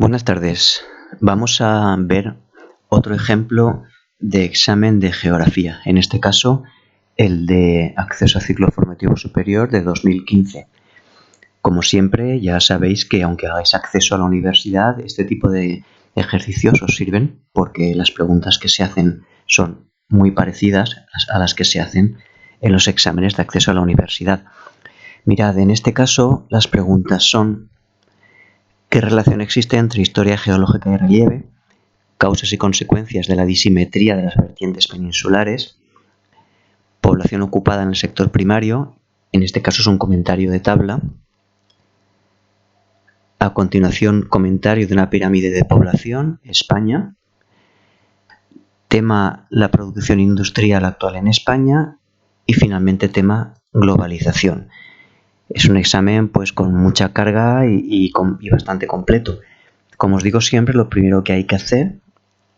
Buenas tardes. Vamos a ver otro ejemplo de examen de geografía, en este caso el de acceso a ciclo formativo superior de 2015. Como siempre, ya sabéis que aunque hagáis acceso a la universidad, este tipo de ejercicios os sirven porque las preguntas que se hacen son muy parecidas a las que se hacen en los exámenes de acceso a la universidad. Mirad, en este caso las preguntas son: ¿qué relación existe entre historia geológica y relieve? Causas y consecuencias de la disimetría de las vertientes peninsulares. Población ocupada en el sector primario. En este caso es un comentario de tabla. A continuación, comentario de una pirámide de población, España. Tema: la producción industrial actual en España. Y finalmente, tema: globalización. Es un examen pues con mucha carga y bastante completo. Como os digo siempre, lo primero que hay que hacer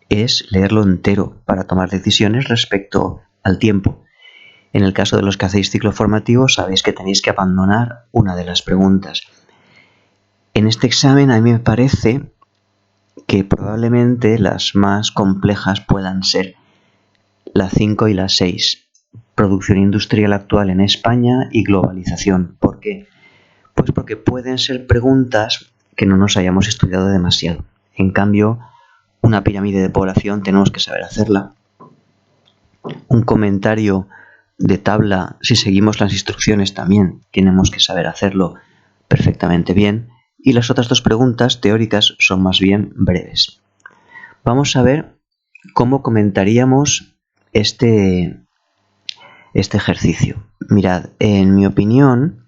es leerlo entero para tomar decisiones respecto al tiempo. En el caso de los que hacéis ciclo formativo, sabéis que tenéis que abandonar una de las preguntas. En este examen a mí me parece que probablemente las más complejas puedan ser la 5 y la 6. Producción industrial actual en España y globalización. ¿Por qué? Pues porque pueden ser preguntas que no nos hayamos estudiado demasiado. En cambio, una pirámide de población tenemos que saber hacerla. Un comentario de tabla, si seguimos las instrucciones, también tenemos que saber hacerlo perfectamente bien. Y las otras dos preguntas teóricas son más bien breves. Vamos a ver cómo comentaríamos este ejercicio. Mirad, en mi opinión,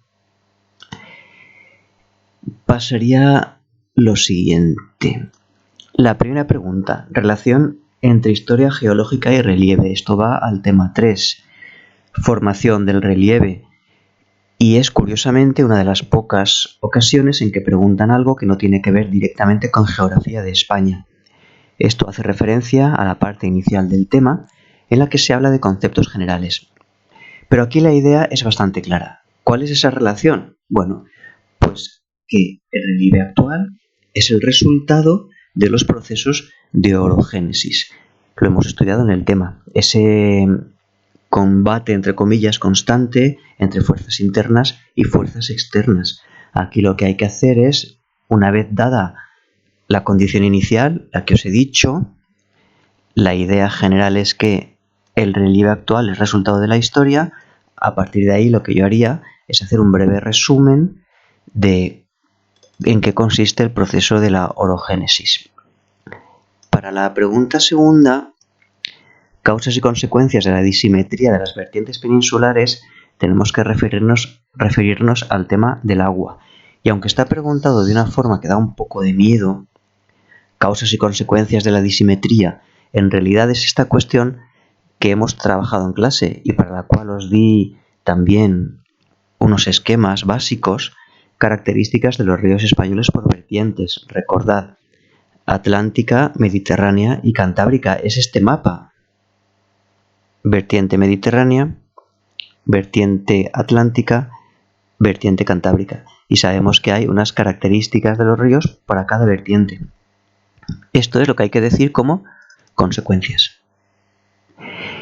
pasaría lo siguiente. La primera pregunta: relación entre historia geológica y relieve. Esto va al tema 3, formación del relieve. Y es curiosamente una de las pocas ocasiones en que preguntan algo que no tiene que ver directamente con geografía de España. Esto hace referencia a la parte inicial del tema, en la que se habla de conceptos generales. Pero aquí la idea es bastante clara. ¿Cuál es esa relación? Bueno, pues que el relieve actual es el resultado de los procesos de orogénesis. Lo hemos estudiado en el tema. Ese combate, entre comillas, constante entre fuerzas internas y fuerzas externas. Aquí lo que hay que hacer es, una vez dada la condición inicial, la que os he dicho, la idea general es que el relieve actual es resultado de la historia. A partir de ahí lo que yo haría es hacer un breve resumen de en qué consiste el proceso de la orogénesis. Para la pregunta segunda, causas y consecuencias de la disimetría de las vertientes peninsulares, tenemos que referirnos al tema del agua. Y aunque está preguntado de una forma que da un poco de miedo, causas y consecuencias de la disimetría, en realidad es esta cuestión que hemos trabajado en clase y para la cual os di también unos esquemas básicos, características de los ríos españoles por vertientes. Recordad, Atlántica, Mediterránea y Cantábrica es este mapa. Vertiente mediterránea, vertiente atlántica, vertiente cantábrica. Y sabemos que hay unas características de los ríos para cada vertiente. Esto es lo que hay que decir como consecuencias.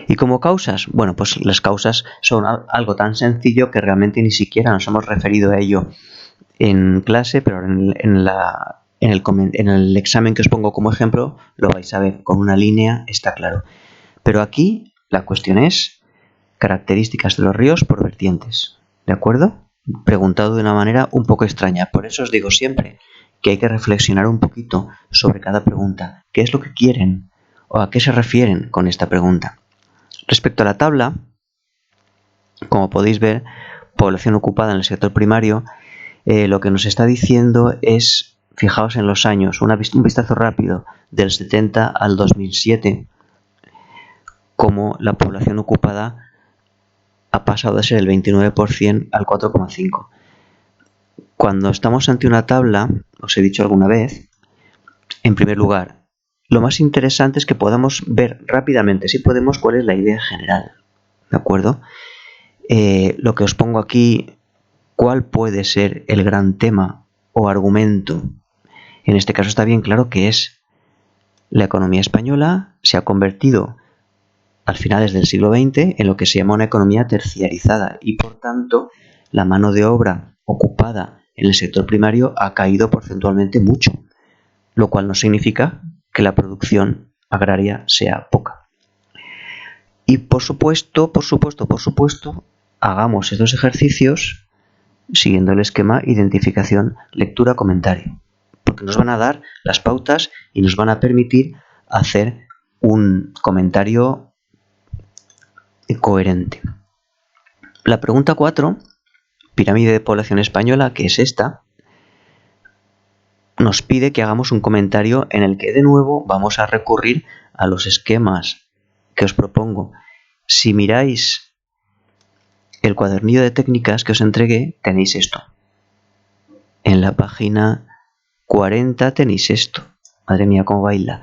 Y como causas, bueno, pues las causas son algo tan sencillo que realmente ni siquiera nos hemos referido a ello en clase, pero en el examen que os pongo como ejemplo lo vais a ver con una línea, está claro. Pero aquí la cuestión es características de los ríos por vertientes, ¿de acuerdo? Preguntado de una manera un poco extraña. Por eso os digo siempre que hay que reflexionar un poquito sobre cada pregunta. ¿Qué es lo que quieren o a qué se refieren con esta pregunta? Respecto a la tabla, como podéis ver, población ocupada en el sector primario, lo que nos está diciendo es, fijaos en los años, un vistazo rápido del 70 al 2007, cómo la población ocupada ha pasado de ser el 29% al 4,5%. Cuando estamos ante una tabla, os he dicho alguna vez, en primer lugar, lo más interesante es que podamos ver rápidamente, si podemos, cuál es la idea general, ¿de acuerdo? Lo que os pongo aquí, cuál puede ser el gran tema o argumento. En este caso está bien claro que es la economía española se ha convertido al finales del siglo XX en lo que se llama una economía terciarizada y por tanto la mano de obra ocupada en el sector primario ha caído porcentualmente mucho, lo cual no significa que la producción agraria sea poca. Y por supuesto, hagamos estos ejercicios siguiendo el esquema identificación, lectura, comentario, porque nos van a dar las pautas y nos van a permitir hacer un comentario coherente. La pregunta 4, pirámide de población española, que es esta, nos pide que hagamos un comentario en el que de nuevo vamos a recurrir a los esquemas que os propongo. Si miráis el cuadernillo de técnicas que os entregué, tenéis esto. En la página 40 tenéis esto. Madre mía, cómo baila.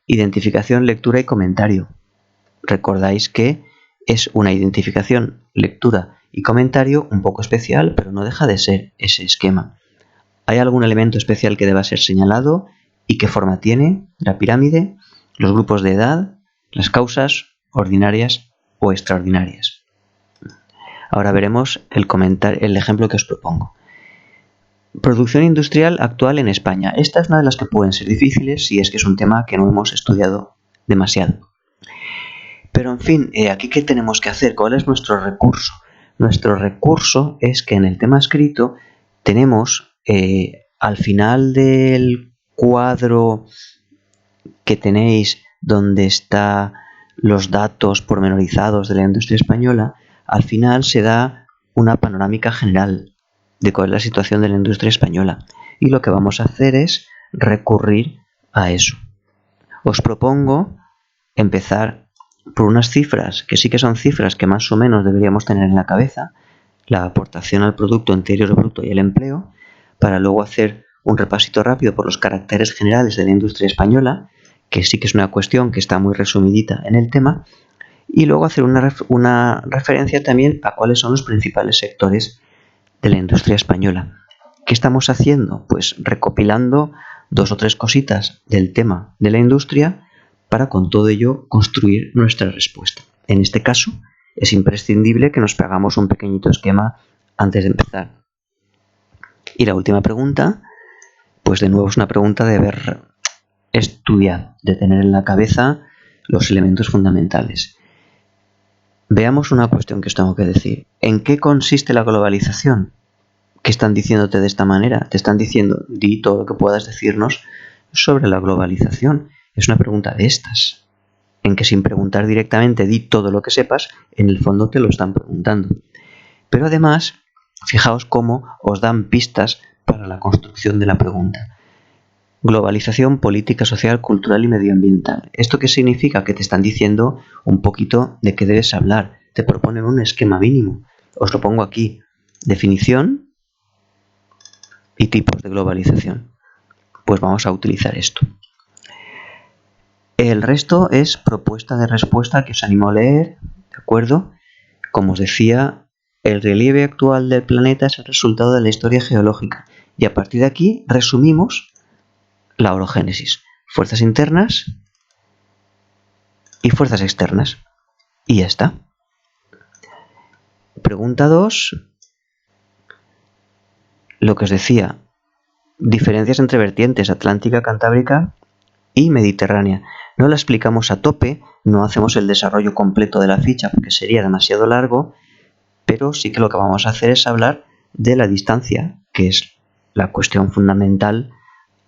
Identificación, lectura y comentario. Recordáis que es una identificación, lectura y comentario un poco especial, pero no deja de ser ese esquema. ¿Hay algún elemento especial que deba ser señalado? ¿Y qué forma tiene la pirámide? Los grupos de edad, las causas ordinarias o extraordinarias. Ahora veremos el ejemplo que os propongo. Producción industrial actual en España. Esta es una de las que pueden ser difíciles si es que es un tema que no hemos estudiado demasiado. Pero en fin, aquí ¿qué tenemos que hacer? ¿Cuál es nuestro recurso? Nuestro recurso es que en el tema escrito tenemos al final del cuadro que tenéis donde están los datos pormenorizados de la industria española, al final se da una panorámica general de cuál es la situación de la industria española. Y lo que vamos a hacer es recurrir a eso. Os propongo empezar por unas cifras que sí que son cifras que más o menos deberíamos tener en la cabeza, la aportación al Producto Interior Bruto y el empleo, para luego hacer un repasito rápido por los caracteres generales de la industria española, que sí que es una cuestión que está muy resumidita en el tema, y luego hacer una referencia también a cuáles son los principales sectores de la industria española. ¿Qué estamos haciendo? Pues recopilando 2 o 3 cositas del tema de la industria para con todo ello construir nuestra respuesta. En este caso, es imprescindible que nos hagamos un pequeñito esquema antes de empezar. Y la última pregunta, pues de nuevo es una pregunta de haber estudiado, de tener en la cabeza los elementos fundamentales. Veamos una cuestión que os tengo que decir. ¿En qué consiste la globalización? ¿Qué están diciéndote de esta manera? Te están diciendo, di todo lo que puedas decirnos sobre la globalización. Es una pregunta de estas, en que sin preguntar directamente, di todo lo que sepas, en el fondo te lo están preguntando. Pero además, fijaos cómo os dan pistas para la construcción de la pregunta. Globalización, política, social, cultural y medioambiental. ¿Esto qué significa? Que te están diciendo un poquito de qué debes hablar. Te proponen un esquema mínimo. Os lo pongo aquí. Definición y tipos de globalización. Pues vamos a utilizar esto. El resto es propuesta de respuesta que os animo a leer, ¿de acuerdo? Como os decía, el relieve actual del planeta es el resultado de la historia geológica y a partir de aquí resumimos la orogénesis, fuerzas internas y fuerzas externas. Y ya está. Pregunta 2. Lo que os decía, diferencias entre vertientes atlántica, cantábrica y mediterránea. No la explicamos a tope, no hacemos el desarrollo completo de la ficha porque sería demasiado largo, pero sí que lo que vamos a hacer es hablar de la distancia, que es la cuestión fundamental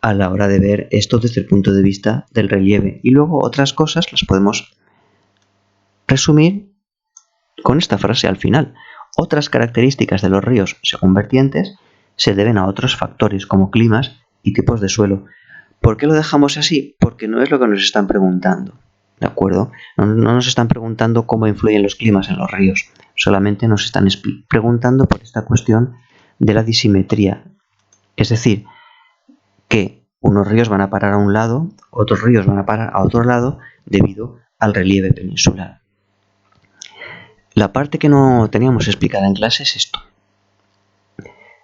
a la hora de ver esto desde el punto de vista del relieve. Y luego otras cosas las podemos resumir con esta frase al final. Otras características de los ríos según vertientes se deben a otros factores como climas y tipos de suelo. ¿Por qué lo dejamos así? Porque no es lo que nos están preguntando, ¿de acuerdo? No nos están preguntando cómo influyen los climas en los ríos, solamente nos están preguntando por esta cuestión de la disimetría. Es decir, que unos ríos van a parar a un lado, otros ríos van a parar a otro lado debido al relieve peninsular. La parte que no teníamos explicada en clase es esto.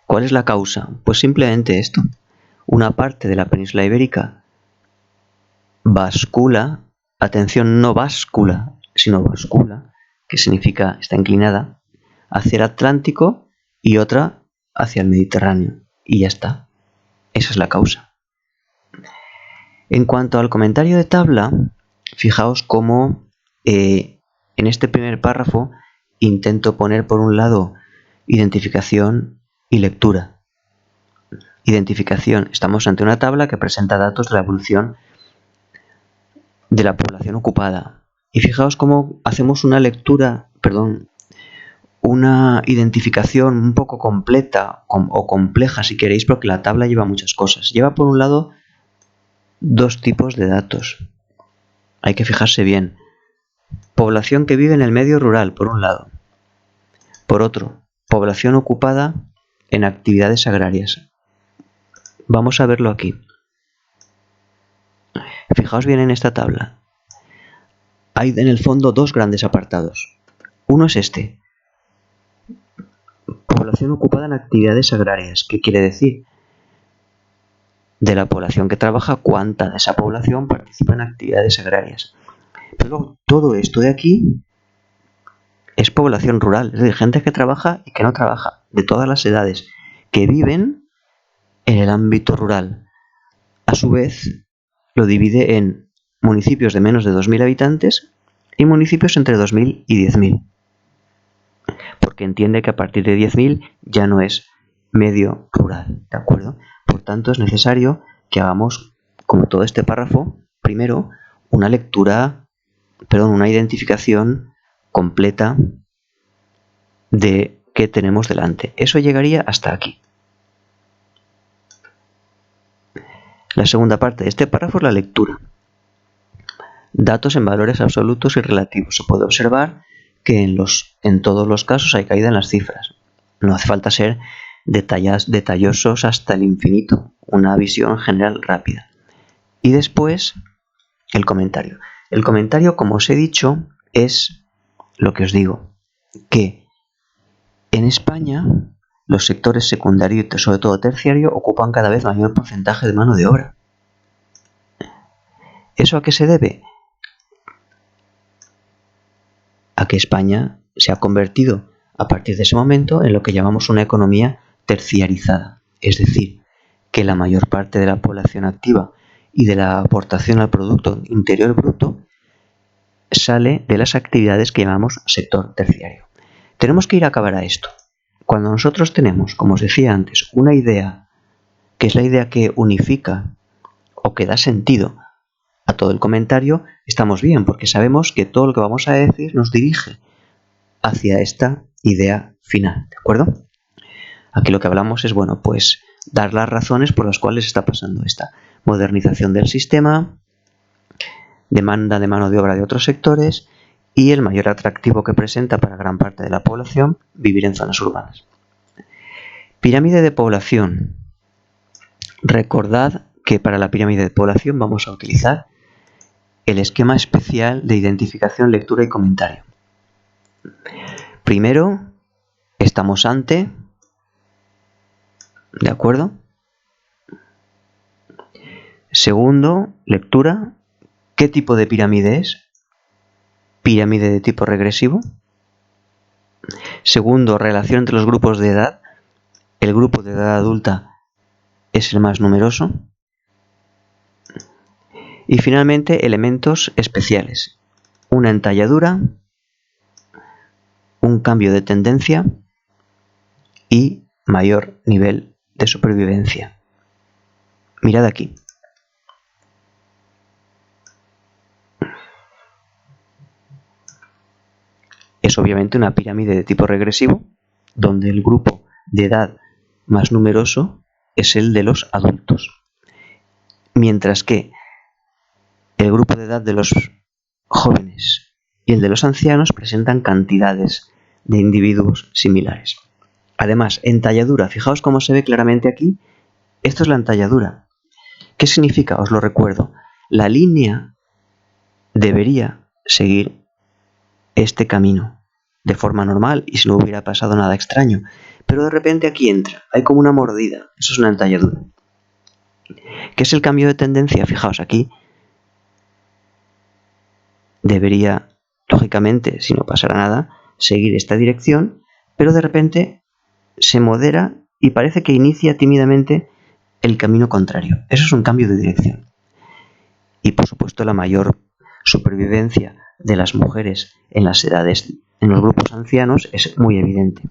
¿Cuál es la causa? Pues simplemente esto. una parte de la península ibérica bascula, atención, no báscula, sino bascula, que significa está inclinada, hacia el Atlántico y otra hacia el Mediterráneo. Y ya está. Esa es la causa. En cuanto al comentario de tabla, fijaos cómo en este primer párrafo intento poner por un lado identificación y lectura. Identificación. Estamos ante una tabla que presenta datos de la evolución de la población ocupada. Y fijaos cómo hacemos una lectura, una identificación un poco completa o compleja si queréis, porque la tabla lleva muchas cosas. Lleva por un lado dos tipos de datos. Hay que fijarse bien. Población que vive en el medio rural, por un lado. Por otro, población ocupada en actividades agrarias. Vamos a verlo aquí. Fijaos bien en esta tabla. Hay en el fondo dos grandes apartados. Uno es este. Población ocupada en actividades agrarias. ¿Qué quiere decir? De la población que trabaja, cuánta de esa población participa en actividades agrarias. Pero todo esto de aquí es población rural, es decir, gente que trabaja y que no trabaja, de todas las edades, que viven en el ámbito rural. A su vez, lo divide en municipios de menos de 2.000 habitantes y municipios entre 2.000 y 10.000. Porque entiende que a partir de 10.000 ya no es medio rural, ¿de acuerdo? Por tanto, es necesario que hagamos, como todo este párrafo, primero una identificación completa de qué tenemos delante. Eso llegaría hasta aquí. La segunda parte de este párrafo es la lectura. Datos en valores absolutos y relativos. Se puede observar que en todos los casos hay caída en las cifras. No hace falta ser detallosos hasta el infinito. Una visión general rápida. Y después, el comentario. El comentario, como os he dicho, es lo que os digo, que en España los sectores secundario y sobre todo terciario ocupan cada vez mayor porcentaje de mano de obra. ¿Eso a qué se debe? A que España se ha convertido a partir de ese momento en lo que llamamos una economía terciarizada, es decir, que la mayor parte de la población activa y de la aportación al Producto Interior Bruto sale de las actividades que llamamos sector terciario. Tenemos que ir a acabar a esto. Cuando nosotros tenemos, como os decía antes, una idea que es la idea que unifica o que da sentido a todo el comentario, estamos bien, porque sabemos que todo lo que vamos a decir nos dirige hacia esta idea final, ¿de acuerdo? Aquí lo que hablamos es, pues dar las razones por las cuales está pasando esta modernización del sistema, demanda de mano de obra de otros sectores y el mayor atractivo que presenta para gran parte de la población vivir en zonas urbanas. Pirámide de población. Recordad que para la pirámide de población vamos a utilizar el esquema especial de identificación, lectura y comentario. Primero, estamos ante, ¿de acuerdo? Segundo, lectura. ¿Qué tipo de pirámide es? Pirámide de tipo regresivo. Segundo, relación entre los grupos de edad. El grupo de edad adulta es el más numeroso. Y finalmente, elementos especiales. Una entalladura, un cambio de tendencia y mayor nivel de supervivencia. Mirad aquí. Es obviamente una pirámide de tipo regresivo, donde el grupo de edad más numeroso es el de los adultos, mientras que el grupo de edad de los jóvenes y el de los ancianos presentan cantidades de individuos similares. Además, entalladura, fijaos cómo se ve claramente aquí, esto es la entalladura. ¿Qué significa? Os lo recuerdo. La línea debería seguir este camino de forma normal y si no hubiera pasado nada extraño, pero de repente aquí entra, hay como una mordida, eso es una entalladura. ¿Qué es el cambio de tendencia? Fijaos aquí. Debería, lógicamente, si no pasara nada, seguir esta dirección, pero de repente se modera y parece que inicia tímidamente el camino contrario. Eso es un cambio de dirección. Y por supuesto la mayor supervivencia de las mujeres en las edades, en los grupos ancianos, es muy evidente.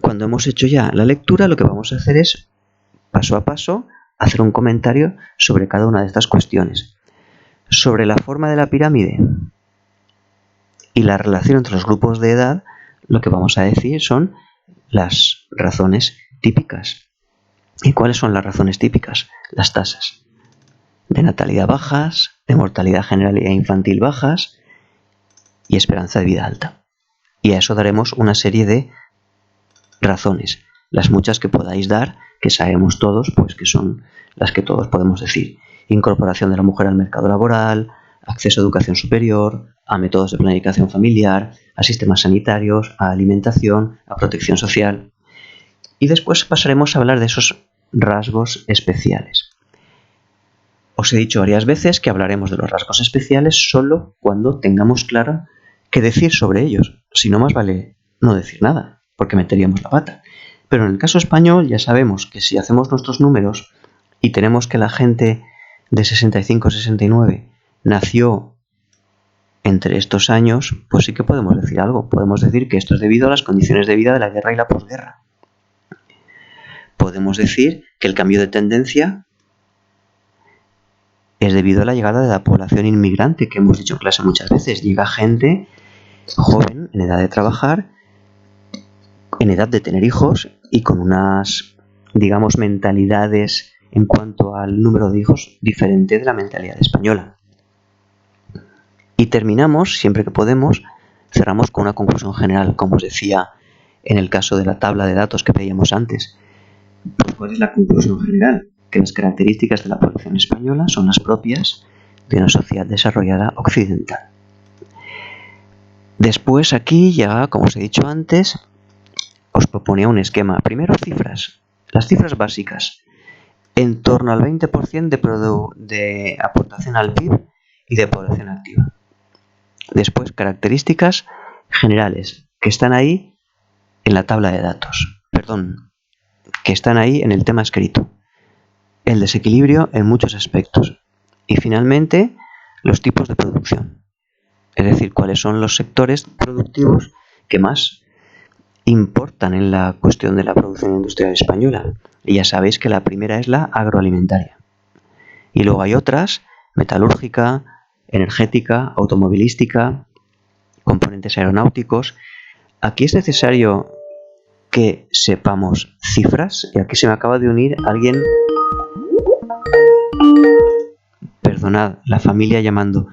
Cuando hemos hecho ya la lectura, lo que vamos a hacer es, paso a paso, hacer un comentario sobre cada una de estas cuestiones. Sobre la forma de la pirámide y la relación entre los grupos de edad, lo que vamos a decir son las razones típicas. ¿Y cuáles son las razones típicas? Las tasas de natalidad bajas, de mortalidad general e infantil bajas y esperanza de vida alta. Y a eso daremos una serie de razones, las muchas que podáis dar, que sabemos todos, pues que son las que todos podemos decir. Incorporación de la mujer al mercado laboral, acceso a educación superior, a métodos de planificación familiar, a sistemas sanitarios, a alimentación, a protección social. Y después pasaremos a hablar de esos rasgos especiales. Os he dicho varias veces que hablaremos de los rasgos especiales solo cuando tengamos claro qué decir sobre ellos. Si no, más vale no decir nada, porque meteríamos la pata. Pero en el caso español ya sabemos que si hacemos nuestros números y tenemos que la gente de 65-69 nació entre estos años, pues sí que podemos decir algo. Podemos decir que esto es debido a las condiciones de vida de la guerra y la posguerra. Podemos decir que el cambio de tendencia es debido a la llegada de la población inmigrante, que hemos dicho en clase muchas veces. Llega gente joven, en edad de trabajar, en edad de tener hijos y con unas, digamos, mentalidades en cuanto al número de hijos diferente de la mentalidad española. Y terminamos, siempre que podemos, cerramos con una conclusión general, como os decía en el caso de la tabla de datos que veíamos antes. Pues, ¿cuál es la conclusión general? Que las características de la población española son las propias de una sociedad desarrollada occidental. Después aquí ya, como os he dicho antes, os proponía un esquema. Primero cifras, las cifras básicas. En torno al 20% de aportación al PIB y de población activa. Después características generales que están ahí en la tabla de datos. Que están ahí en el tema escrito. El desequilibrio en muchos aspectos. Y finalmente, los tipos de producción. Es decir, cuáles son los sectores productivos que más importan en la cuestión de la producción industrial española. Y ya sabéis que la primera es la agroalimentaria. Y luego hay otras, metalúrgica, energética, automovilística, componentes aeronáuticos. Aquí es necesario que sepamos cifras. Y aquí se me acaba de unir alguien. Perdonad, la familia llamando.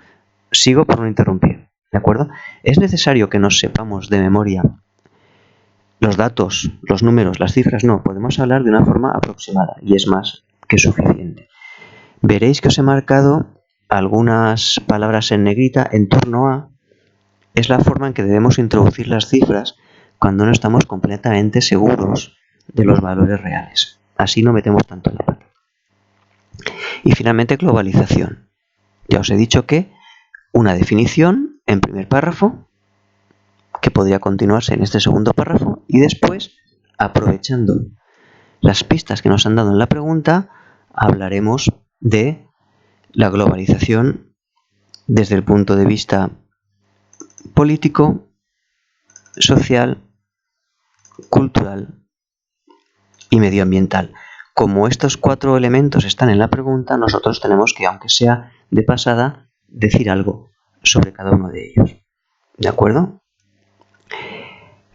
Sigo por no interrumpir, ¿de acuerdo? Es necesario que nos sepamos de memoria los datos, los números, las cifras. No, podemos hablar de una forma aproximada y es más que suficiente. Veréis que os he marcado algunas palabras en negrita. En torno a es la forma en que debemos introducir las cifras cuando no estamos completamente seguros de los valores reales. Así no metemos tanto en la pata. Y finalmente globalización. Ya os he dicho que una definición en primer párrafo que podría continuarse en este segundo párrafo y después, aprovechando las pistas que nos han dado en la pregunta, hablaremos de la globalización desde el punto de vista político, social, cultural y medioambiental. Como estos 4 elementos están en la pregunta, nosotros tenemos que, aunque sea de pasada, decir algo sobre cada uno de ellos. ¿De acuerdo?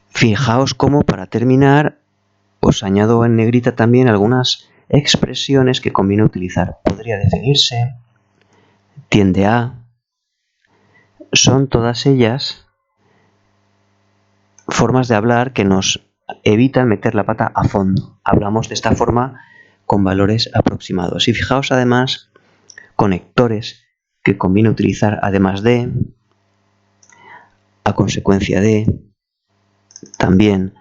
Fijaos cómo, para terminar, os añado en negrita también algunas expresiones que conviene utilizar. Podría definirse, tiende a. Son todas ellas formas de hablar que nos evitan meter la pata a fondo. Hablamos de esta forma con valores aproximados. Y fijaos además conectores que conviene utilizar además de, a consecuencia de, también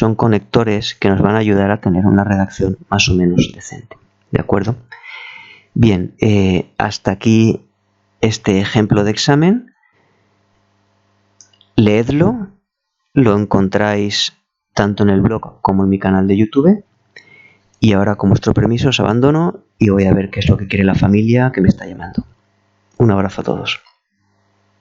son conectores que nos van a ayudar a tener una redacción más o menos decente. ¿De acuerdo? Bien, hasta aquí este ejemplo de examen. Leedlo, lo encontráis tanto en el blog como en mi canal de YouTube. Y ahora, con vuestro permiso, os abandono y voy a ver qué es lo que quiere la familia que me está llamando. Un abrazo a todos.